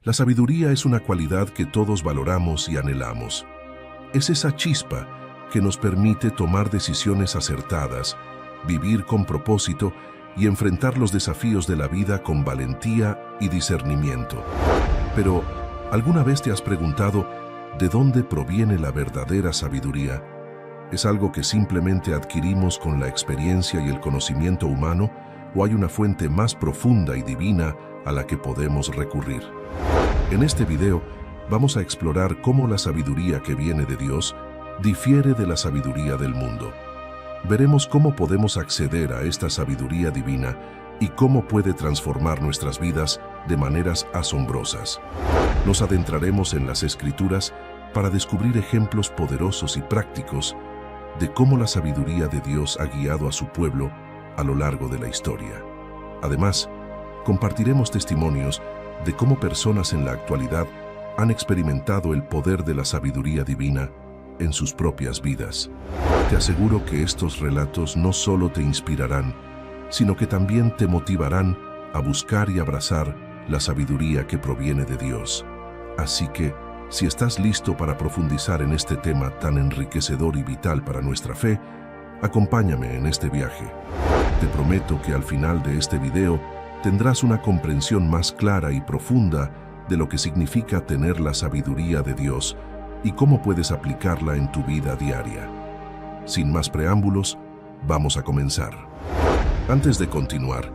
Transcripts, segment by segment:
La sabiduría es una cualidad que todos valoramos y anhelamos. Es esa chispa que nos permite tomar decisiones acertadas, vivir con propósito y enfrentar los desafíos de la vida con valentía y discernimiento. Pero, ¿alguna vez te has preguntado de dónde proviene la verdadera sabiduría? ¿Es algo que simplemente adquirimos con la experiencia y el conocimiento humano, o hay una fuente más profunda y divina a la que podemos recurrir? En este video vamos a explorar cómo la sabiduría que viene de Dios difiere de la sabiduría del mundo. Veremos cómo podemos acceder a esta sabiduría divina y cómo puede transformar nuestras vidas de maneras asombrosas. Nos adentraremos en las Escrituras para descubrir ejemplos poderosos y prácticos de cómo la sabiduría de Dios ha guiado a su pueblo a lo largo de la historia. Además, compartiremos testimonios de cómo personas en la actualidad han experimentado el poder de la sabiduría divina en sus propias vidas. Te aseguro que estos relatos no solo te inspirarán, sino que también te motivarán a buscar y abrazar la sabiduría que proviene de Dios. Así que, si estás listo para profundizar en este tema tan enriquecedor y vital para nuestra fe, acompáñame en este viaje. Te prometo que al final de este video tendrás una comprensión más clara y profunda de lo que significa tener la sabiduría de Dios y cómo puedes aplicarla en tu vida diaria. Sin más preámbulos, vamos a comenzar. Antes de continuar,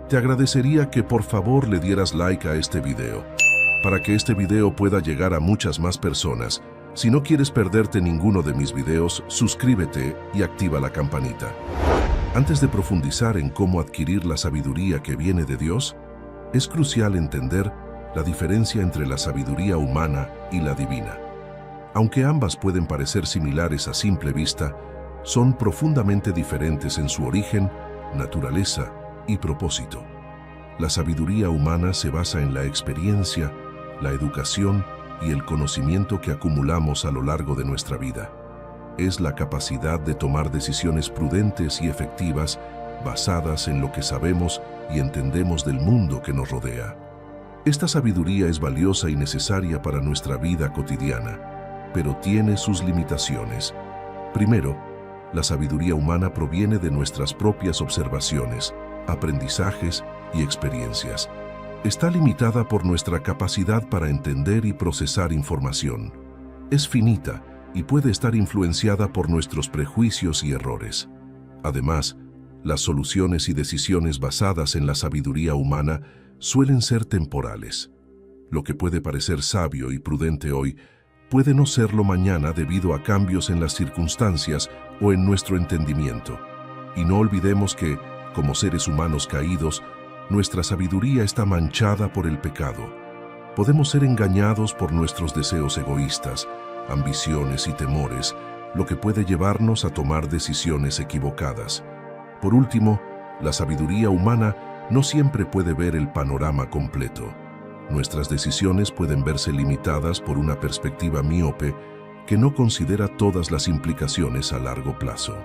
te agradecería que por favor le dieras like a este video, para que este video pueda llegar a muchas más personas. Si no quieres perderte ninguno de mis videos, suscríbete y activa la campanita. Antes de profundizar en cómo adquirir la sabiduría que viene de Dios, es crucial entender la diferencia entre la sabiduría humana y la divina. Aunque ambas pueden parecer similares a simple vista, son profundamente diferentes en su origen, naturaleza y propósito. La sabiduría humana se basa en la experiencia, la educación y el conocimiento que acumulamos a lo largo de nuestra vida. Es la capacidad de tomar decisiones prudentes y efectivas basadas en lo que sabemos y entendemos del mundo que nos rodea. Esta sabiduría es valiosa y necesaria para nuestra vida cotidiana, pero tiene sus limitaciones. Primero, la sabiduría humana proviene de nuestras propias observaciones, aprendizajes y experiencias. Está limitada por nuestra capacidad para entender y procesar información. Es finita y puede estar influenciada por nuestros prejuicios y errores. Además, las soluciones y decisiones basadas en la sabiduría humana suelen ser temporales. Lo que puede parecer sabio y prudente hoy puede no serlo mañana debido a cambios en las circunstancias o en nuestro entendimiento. Y no olvidemos que, como seres humanos caídos, nuestra sabiduría está manchada por el pecado. Podemos ser engañados por nuestros deseos egoístas, ambiciones y temores, lo que puede llevarnos a tomar decisiones equivocadas. Por último, la sabiduría humana no siempre puede ver el panorama completo. Nuestras decisiones pueden verse limitadas por una perspectiva míope que no considera todas las implicaciones a largo plazo.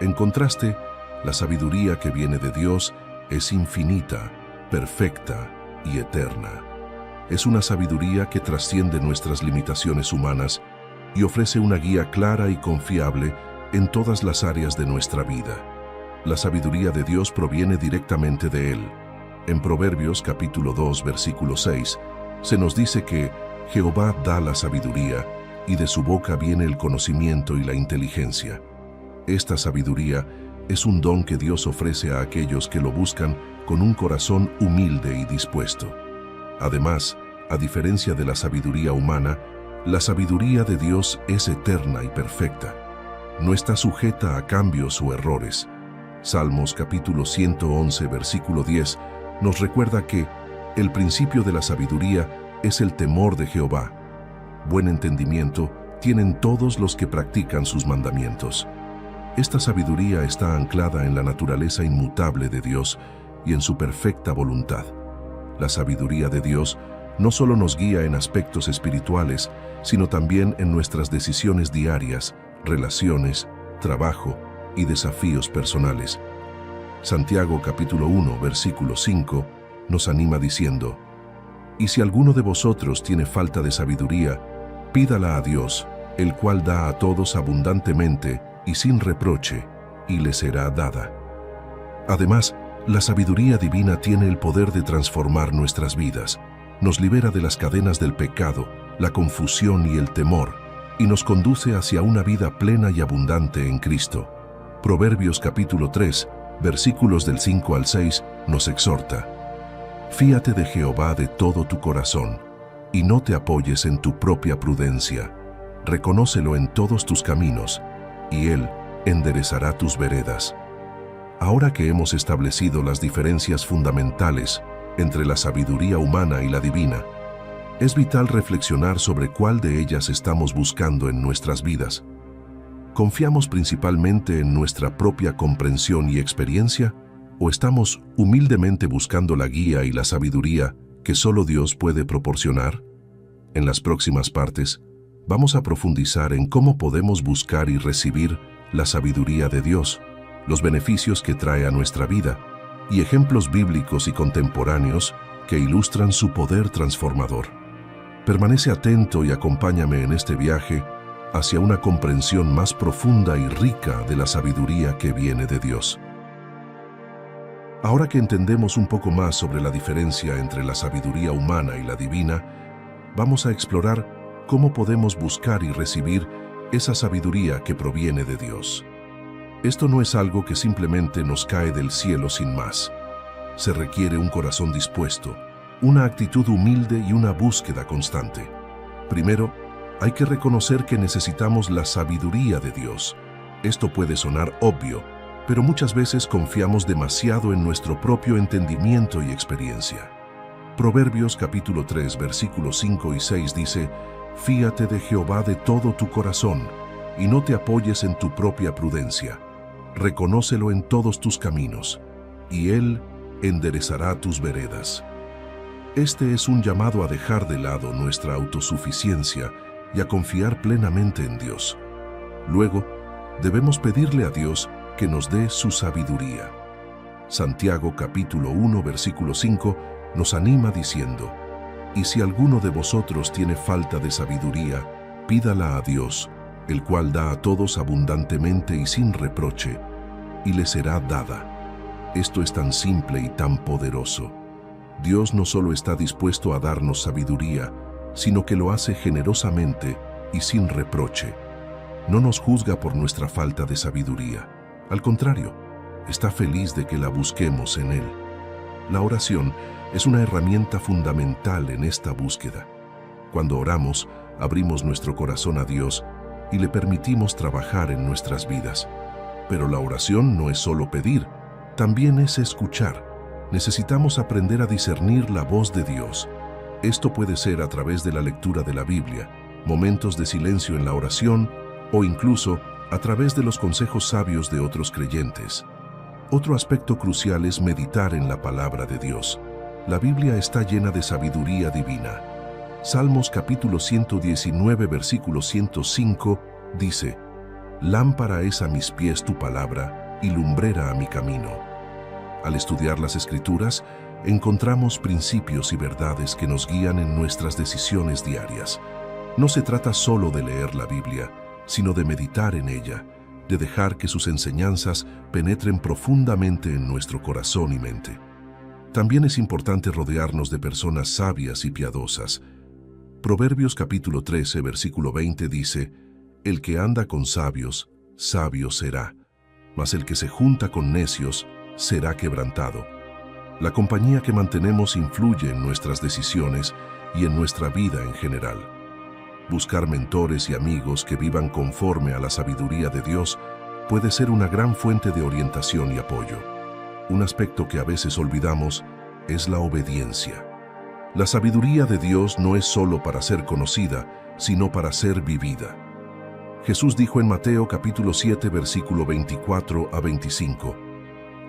En contraste, la sabiduría que viene de Dios es infinita, perfecta y eterna. Es una sabiduría que trasciende nuestras limitaciones humanas y ofrece una guía clara y confiable en todas las áreas de nuestra vida. La sabiduría de Dios proviene directamente de Él. En Proverbios capítulo 2, versículo 6, se nos dice que Jehová da la sabiduría y de su boca viene el conocimiento y la inteligencia. Esta sabiduría es un don que Dios ofrece a aquellos que lo buscan con un corazón humilde y dispuesto. Además, a diferencia de la sabiduría humana, la sabiduría de Dios es eterna y perfecta. No está sujeta a cambios o errores. Salmos capítulo 111, versículo 10, nos recuerda que el principio de la sabiduría es el temor de Jehová. Buen entendimiento tienen todos los que practican sus mandamientos. Esta sabiduría está anclada en la naturaleza inmutable de Dios y en su perfecta voluntad. La sabiduría de Dios no solo nos guía en aspectos espirituales, sino también en nuestras decisiones diarias, relaciones, trabajo y desafíos personales. Santiago capítulo 1, versículo 5 nos anima diciendo: Y si alguno de vosotros tiene falta de sabiduría, pídala a Dios, el cual da a todos abundantemente y sin reproche, y le será dada. Además, la sabiduría divina tiene el poder de transformar nuestras vidas, nos libera de las cadenas del pecado, la confusión y el temor, y nos conduce hacia una vida plena y abundante en Cristo. Proverbios capítulo 3, versículos del 5 al 6, nos exhorta: Fíate de Jehová de todo tu corazón, y no te apoyes en tu propia prudencia. Reconócelo en todos tus caminos, y Él enderezará tus veredas. Ahora que hemos establecido las diferencias fundamentales entre la sabiduría humana y la divina, es vital reflexionar sobre cuál de ellas estamos buscando en nuestras vidas. ¿Confiamos principalmente en nuestra propia comprensión y experiencia, o estamos humildemente buscando la guía y la sabiduría que solo Dios puede proporcionar? En las próximas partes, vamos a profundizar en cómo podemos buscar y recibir la sabiduría de Dios, los beneficios que trae a nuestra vida, y ejemplos bíblicos y contemporáneos que ilustran su poder transformador. Permanece atento y acompáñame en este viaje hacia una comprensión más profunda y rica de la sabiduría que viene de Dios. Ahora que entendemos un poco más sobre la diferencia entre la sabiduría humana y la divina, vamos a explorar cómo podemos buscar y recibir esa sabiduría que proviene de Dios. Esto no es algo que simplemente nos cae del cielo sin más. Se requiere un corazón dispuesto, una actitud humilde y una búsqueda constante. Primero, hay que reconocer que necesitamos la sabiduría de Dios. Esto puede sonar obvio, pero muchas veces confiamos demasiado en nuestro propio entendimiento y experiencia. Proverbios capítulo 3, versículos 5 y 6 dice: Fíate de Jehová de todo tu corazón, y no te apoyes en tu propia prudencia. Reconócelo en todos tus caminos, y Él enderezará tus veredas. Este es un llamado a dejar de lado nuestra autosuficiencia y a confiar plenamente en Dios. Luego, debemos pedirle a Dios que nos dé su sabiduría. Santiago capítulo 1, versículo 5 nos anima diciendo: Y si alguno de vosotros tiene falta de sabiduría, pídala a Dios, el cual da a todos abundantemente y sin reproche, y le será dada. Esto es tan simple y tan poderoso. Dios no solo está dispuesto a darnos sabiduría, sino que lo hace generosamente y sin reproche. No nos juzga por nuestra falta de sabiduría. Al contrario, está feliz de que la busquemos en Él. La oración es una herramienta fundamental en esta búsqueda. Cuando oramos, abrimos nuestro corazón a Dios y le permitimos trabajar en nuestras vidas. Pero la oración no es solo pedir, también es escuchar. Necesitamos aprender a discernir la voz de Dios. Esto puede ser a través de la lectura de la Biblia, momentos de silencio en la oración o incluso a través de los consejos sabios de otros creyentes. Otro aspecto crucial es meditar en la palabra de Dios. La Biblia está llena de sabiduría divina. Salmos capítulo 119, versículo 105 dice: Lámpara es a mis pies tu palabra y lumbrera a mi camino. Al estudiar las Escrituras, encontramos principios y verdades que nos guían en nuestras decisiones diarias. No se trata solo de leer la Biblia, sino de meditar en ella, de dejar que sus enseñanzas penetren profundamente en nuestro corazón y mente. También es importante rodearnos de personas sabias y piadosas. Proverbios capítulo 13, versículo 20 dice: El que anda con sabios, sabio será, mas el que se junta con necios, será quebrantado. La compañía que mantenemos influye en nuestras decisiones y en nuestra vida en general. Buscar mentores y amigos que vivan conforme a la sabiduría de Dios puede ser una gran fuente de orientación y apoyo. Un aspecto que a veces olvidamos es la obediencia. La sabiduría de Dios no es solo para ser conocida, sino para ser vivida. Jesús dijo en Mateo capítulo 7, versículo 24 a 25: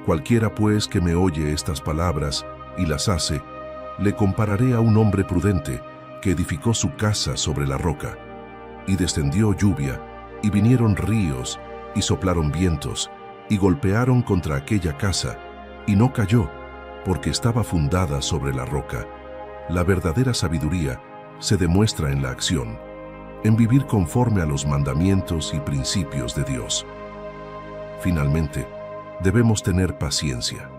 Cualquiera pues que me oye estas palabras y las hace, le compararé a un hombre prudente que edificó su casa sobre la roca. Y descendió lluvia, y vinieron ríos, y soplaron vientos, y golpearon contra aquella casa, y no cayó, porque estaba fundada sobre la roca. La verdadera sabiduría se demuestra en la acción, en vivir conforme a los mandamientos y principios de Dios. Finalmente, debemos tener paciencia.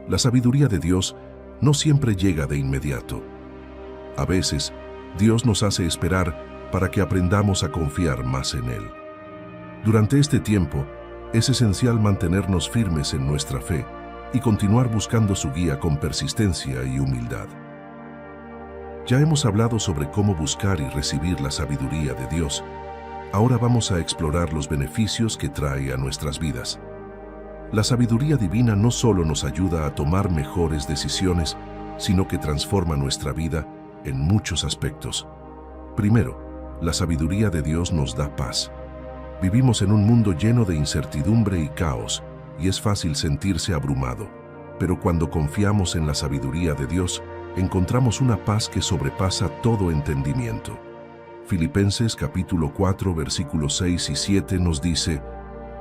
La sabiduría de Dios no siempre llega de inmediato. A veces, Dios nos hace esperar para que aprendamos a confiar más en Él. Durante este tiempo, es esencial mantenernos firmes en nuestra fe y continuar buscando su guía con persistencia y humildad. Ya hemos hablado sobre cómo buscar y recibir la sabiduría de Dios. Ahora vamos a explorar los beneficios que trae a nuestras vidas. La sabiduría divina no solo nos ayuda a tomar mejores decisiones, sino que transforma nuestra vida en muchos aspectos. Primero, la sabiduría de Dios nos da paz. Vivimos en un mundo lleno de incertidumbre y caos, y es fácil sentirse abrumado. Pero cuando confiamos en la sabiduría de Dios, encontramos una paz que sobrepasa todo entendimiento. Filipenses capítulo 4, versículos 6 y 7 nos dice: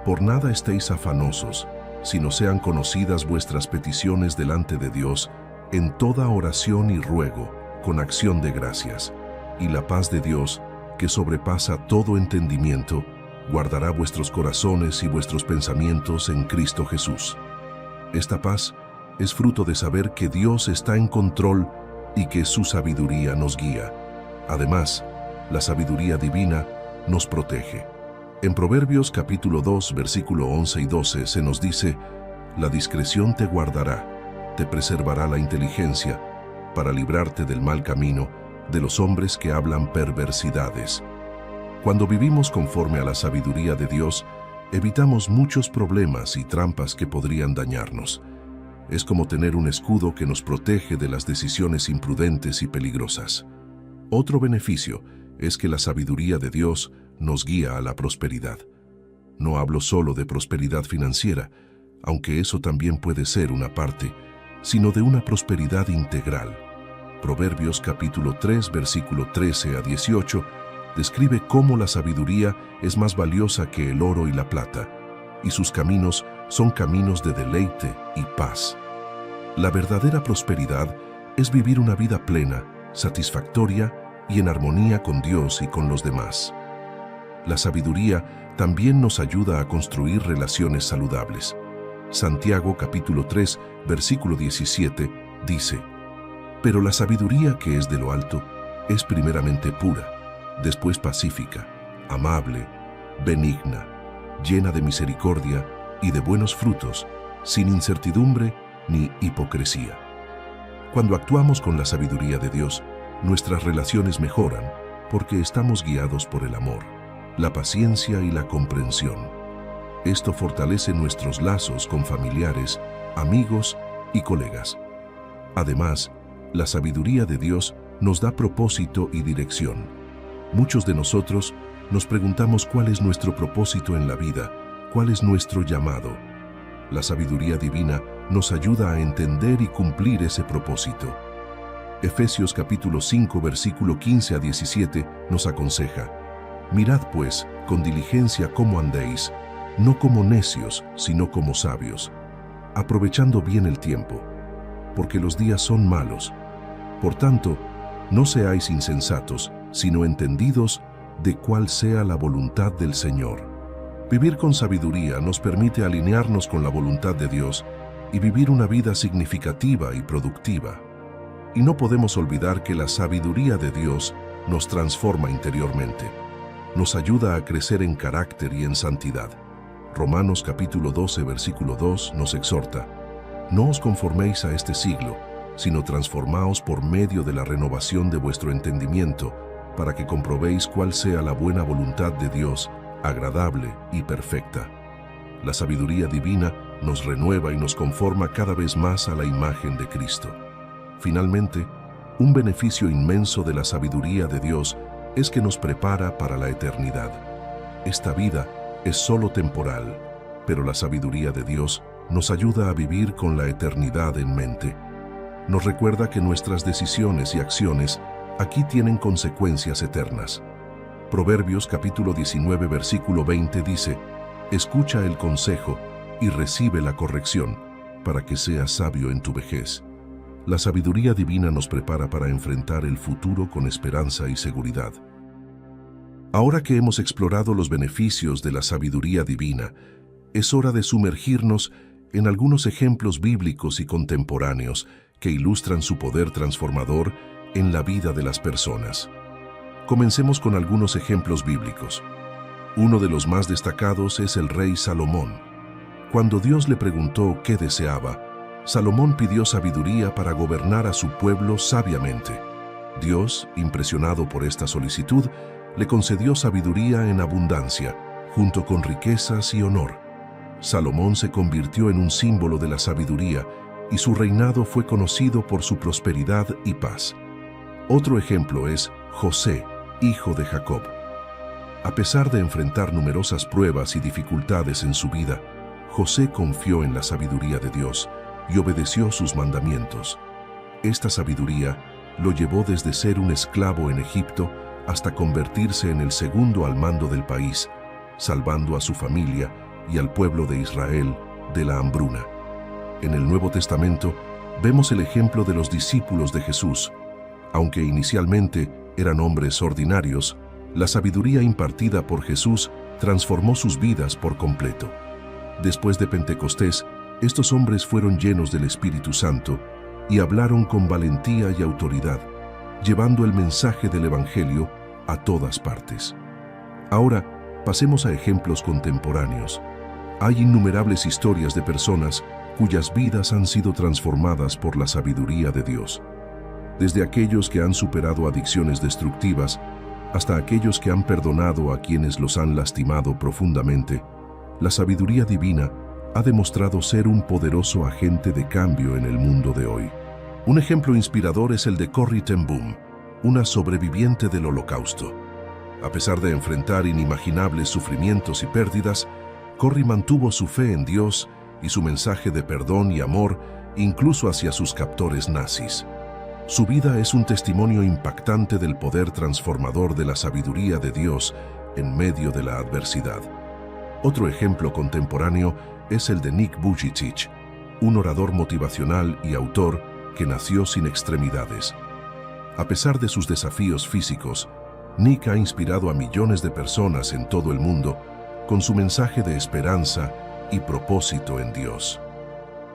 «Por nada estéis afanosos, sino sean conocidas vuestras peticiones delante de Dios, en toda oración y ruego, con acción de gracias. Y la paz de Dios, que sobrepasa todo entendimiento, guardará vuestros corazones y vuestros pensamientos en Cristo Jesús». Esta paz es fruto de saber que Dios está en control y que su sabiduría nos guía. Además, la sabiduría divina nos protege. En Proverbios capítulo 2, versículo 11 y 12 se nos dice: «La discreción te guardará, te preservará la inteligencia, para librarte del mal camino, de los hombres que hablan perversidades». Cuando vivimos conforme a la sabiduría de Dios, evitamos muchos problemas y trampas que podrían dañarnos. Es como tener un escudo que nos protege de las decisiones imprudentes y peligrosas. Otro beneficio es que la sabiduría de Dios nos guía a la prosperidad. No hablo solo de prosperidad financiera, aunque eso también puede ser una parte, sino de una prosperidad integral. Proverbios capítulo 3, versículo 13 a 18, describe cómo la sabiduría es más valiosa que el oro y la plata, y sus caminos son caminos de deleite y paz. La verdadera prosperidad es vivir una vida plena, satisfactoria y en armonía con Dios y con los demás. La sabiduría también nos ayuda a construir relaciones saludables. Santiago capítulo 3, versículo 17 dice: «Pero la sabiduría que es de lo alto es primeramente pura, después pacífica, amable, benigna, llena de misericordia y de buenos frutos, sin incertidumbre ni hipocresía». Cuando actuamos con la sabiduría de Dios, nuestras relaciones mejoran porque estamos guiados por el amor, la paciencia y la comprensión. Esto fortalece nuestros lazos con familiares, amigos y colegas. Además, la sabiduría de Dios nos da propósito y dirección. Muchos de nosotros nos preguntamos cuál es nuestro propósito en la vida, cuál es nuestro llamado. La sabiduría divina nos ayuda a entender y cumplir ese propósito. Efesios capítulo 5, versículo 15 a 17 nos aconseja: «Mirad pues con diligencia cómo andéis, no como necios, sino como sabios, aprovechando bien el tiempo, porque los días son malos. Por tanto, no seáis insensatos, sino entendidos de cuál sea la voluntad del Señor». Vivir con sabiduría nos permite alinearnos con la voluntad de Dios y vivir una vida significativa y productiva. Y no podemos olvidar que la sabiduría de Dios nos transforma interiormente. Nos ayuda a crecer en carácter y en santidad. Romanos capítulo 12, versículo 2 nos exhorta: «No os conforméis a este siglo, sino transformaos por medio de la renovación de vuestro entendimiento, para que comprobéis cuál sea la buena voluntad de Dios, agradable y perfecta». La sabiduría divina nos renueva y nos conforma cada vez más a la imagen de Cristo. Finalmente, un beneficio inmenso de la sabiduría de Dios es que nos prepara para la eternidad. Esta vida es solo temporal, pero la sabiduría de Dios nos ayuda a vivir con la eternidad en mente. Nos recuerda que nuestras decisiones y acciones aquí tienen consecuencias eternas. Proverbios capítulo 19, versículo 20 dice: «Escucha el consejo y recibe la corrección, para que seas sabio en tu vejez». la sabiduría divina nos prepara para enfrentar el futuro con esperanza y seguridad. Ahora que hemos explorado los beneficios de la sabiduría divina, es hora de sumergirnos en algunos ejemplos bíblicos y contemporáneos que ilustran su poder transformador en la vida de las personas. Comencemos con algunos ejemplos bíblicos. Uno de los más destacados es el rey Salomón. Cuando Dios le preguntó qué deseaba, Salomón pidió sabiduría para gobernar a su pueblo sabiamente. Dios, impresionado por esta solicitud, le concedió sabiduría en abundancia, junto con riquezas y honor. Salomón se convirtió en un símbolo de la sabiduría y su reinado fue conocido por su prosperidad y paz. Otro ejemplo es José, hijo de Jacob. A pesar de enfrentar numerosas pruebas y dificultades en su vida, José confió en la sabiduría de Dios y obedeció sus mandamientos. Esta sabiduría lo llevó desde ser un esclavo en Egipto hasta convertirse en el segundo al mando del país, salvando a su familia y al pueblo de Israel de la hambruna. En el Nuevo Testamento vemos el ejemplo de los discípulos de Jesús. Aunque inicialmente eran hombres ordinarios, la sabiduría impartida por Jesús transformó sus vidas por completo. Después de Pentecostés, estos hombres fueron llenos del Espíritu Santo y hablaron con valentía y autoridad, llevando el mensaje del Evangelio a todas partes. Ahora, pasemos a ejemplos contemporáneos. Hay innumerables historias de personas cuyas vidas han sido transformadas por la sabiduría de Dios. Desde aquellos que han superado adicciones destructivas hasta aquellos que han perdonado a quienes los han lastimado profundamente, la sabiduría divina ha demostrado ser un poderoso agente de cambio en el mundo de hoy. Un ejemplo inspirador es el de Corrie ten Boom, una sobreviviente del Holocausto. A pesar de enfrentar inimaginables sufrimientos y pérdidas, Corrie mantuvo su fe en Dios y su mensaje de perdón y amor incluso hacia sus captores nazis. Su vida es un testimonio impactante del poder transformador de la sabiduría de Dios en medio de la adversidad. Otro ejemplo contemporáneo es el de Nick Vujicic, un orador motivacional y autor que nació sin extremidades. A pesar de sus desafíos físicos, Nick ha inspirado a millones de personas en todo el mundo con su mensaje de esperanza y propósito en Dios.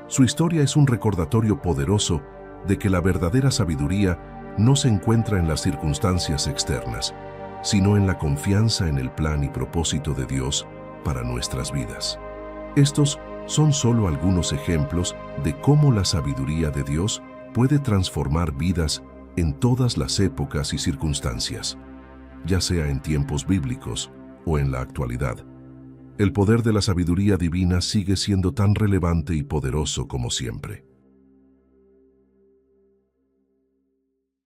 Su historia es un recordatorio poderoso de que la verdadera sabiduría no se encuentra en las circunstancias externas, sino en la confianza en el plan y propósito de Dios para nuestras vidas. Estos son solo algunos ejemplos de cómo la sabiduría de Dios puede transformar vidas en todas las épocas y circunstancias, ya sea en tiempos bíblicos o en la actualidad. El poder de la sabiduría divina sigue siendo tan relevante y poderoso como siempre.